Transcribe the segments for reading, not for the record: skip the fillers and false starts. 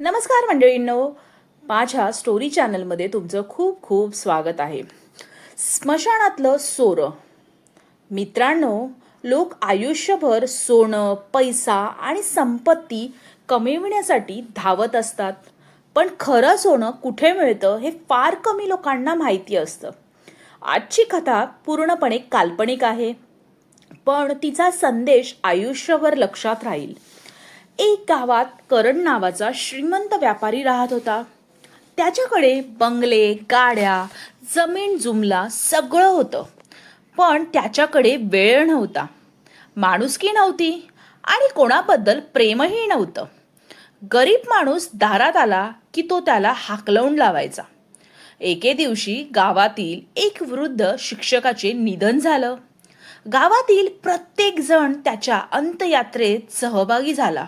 नमस्कार मंडळींनो, माझ्या स्टोरी चॅनलमध्ये तुमचं खूप खूप स्वागत आहे. स्मशानातलं सोनं. मित्रांनो, लोक आयुष्यभर सोनं, पैसा आणि संपत्ती कमविण्यासाठी धावत असतात. पण खरं सोनं कुठे मिळतं हे फार कमी लोकांना माहिती असतं. आजची कथा पूर्णपणे काल्पनिक आहे, पण तिचा संदेश आयुष्यभर लक्षात राहील. एक गावात करण नावाचा श्रीमंत व्यापारी राहत होता. त्याच्याकडे बंगले, गाड्या, जमीन जुमला सगळं होतं. पण त्याच्याकडे वेळ नव्हता, माणुसकी नव्हती आणि कोणाबद्दल प्रेमही नव्हतं. गरीब माणूस दारात आला की तो त्याला हाकलवून लावायचा. एके दिवशी गावातील एक वृद्ध शिक्षकाचे निधन झालं. गावातील प्रत्येक जण त्याच्या अंत्ययात्रेत सहभागी झाला.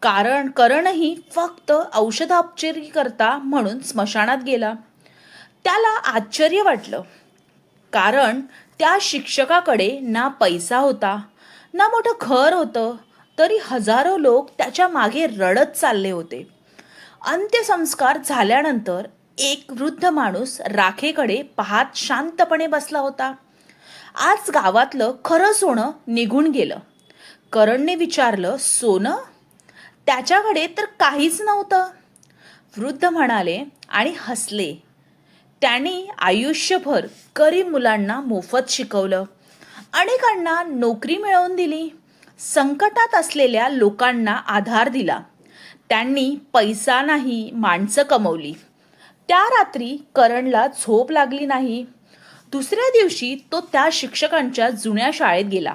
कारण करणही फक्त औषधोपचार करता म्हणून स्मशानात गेला. त्याला आश्चर्य वाटलं, कारण त्या शिक्षकाकडे ना पैसा होता, ना मोठं घर होतं, तरी हजारो लोक त्याच्या मागे रडत चालले होते. अंत्यसंस्कार झाल्यानंतर एक वृद्ध माणूस राखेकडे पाहत शांतपणे बसला होता. आज गावातलं खरं सोनं निघून गेलं. करणने विचारलं, सोनं? त्याच्याकडे तर काहीच नव्हतं. वृद्ध म्हणाले आणि हसले. त्यांनी आयुष्यभर गरीब मुलांना मोफत शिकवलं, अनेकांना नोकरी मिळवून दिली, संकटात असलेल्या लोकांना आधार दिला. त्यांनी पैसा नाही, माणसं कमवली. त्या रात्री करणला झोप लागली नाही. दुसऱ्या दिवशी तो त्या शिक्षकांच्या जुन्या शाळेत गेला.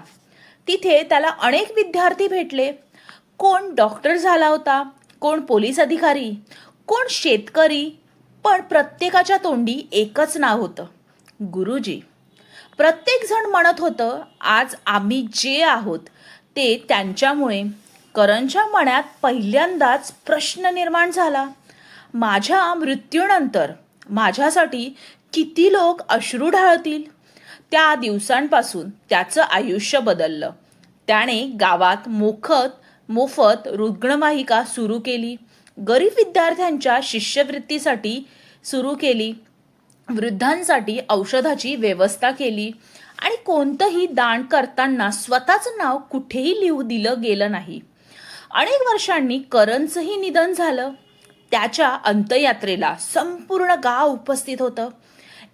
तिथे त्याला अनेक विद्यार्थी भेटले. कोण डॉक्टर झाला होता, कोण पोलीस अधिकारी, कोण शेतकरी, पण प्रत्येकाच्या तोंडी एकच नाव होतं, गुरुजी. प्रत्येक जण म्हणत होतं, आज आम्ही जे आहोत ते त्यांच्यामुळे. करणच्या मनात पहिल्यांदाच प्रश्न निर्माण झाला, माझ्या मृत्यूनंतर माझ्यासाठी किती लोक अश्रू ढाळतील? त्या दिवसांपासून त्याचं आयुष्य बदललं. त्याने गावात मोफत रुग्णवाहिका सुरू केली, गरीब विद्यार्थ्यांच्या शिष्यवृत्तीसाठी सुरू केली, वृद्धांसाठी औषधाची व्यवस्था केली आणि कोणतंही दान करताना स्वतःचं नाव कुठेही लिहू दिलं गेलं नाही. अनेक वर्षांनी करणचंही निधन झालं. त्याच्या अंत्ययात्रेला संपूर्ण गाव उपस्थित होतं.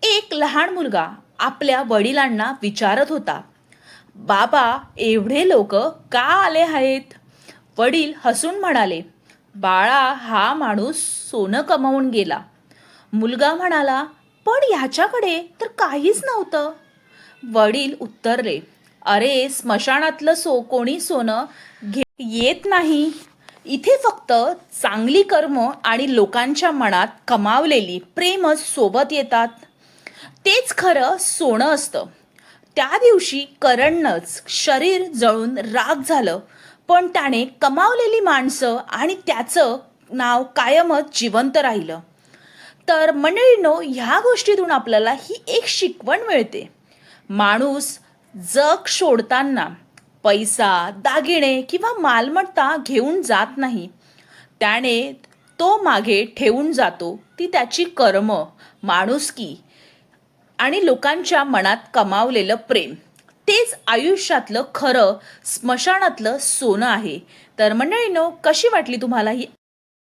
एक लहान मुलगा आपल्या वडिलांना विचारत होता, बाबा, एवढे लोक का आले आहेत? वडील हसून म्हणाले, बाळा, हा माणूस सोनं कमावून गेला. मुलगा म्हणाला, पण ह्याच्याकडे तर काहीच नव्हतं. वडील उत्तरले, अरे, स्मशानातलं कोणी सोनं येत नाही. इथे फक्त चांगली कर्म आणि लोकांच्या मनात कमावलेली प्रेमच सोबत येतात. तेच खरं सोनं असतं. त्या दिवशी करणनंच शरीर जळून राख झालं, पण त्याने कमावलेली माणसं आणि त्याचं नाव कायमच जिवंत राहिलं. तर मंडळींनो, ह्या गोष्टीतून आपल्याला ही एक शिकवण मिळते. माणूस जग सोडताना पैसा, दागिने किंवा मालमत्ता घेऊन जात नाही. त्याने तो मागे ठेवून जातो ती त्याची कर्म, माणुसकी आणि लोकांच्या मनात कमावलेलं प्रेम. तेच आयुष्यातलं खरं स्मशानातलं सोनं आहे. तर मंडळींनो, कशी वाटली तुम्हाला ही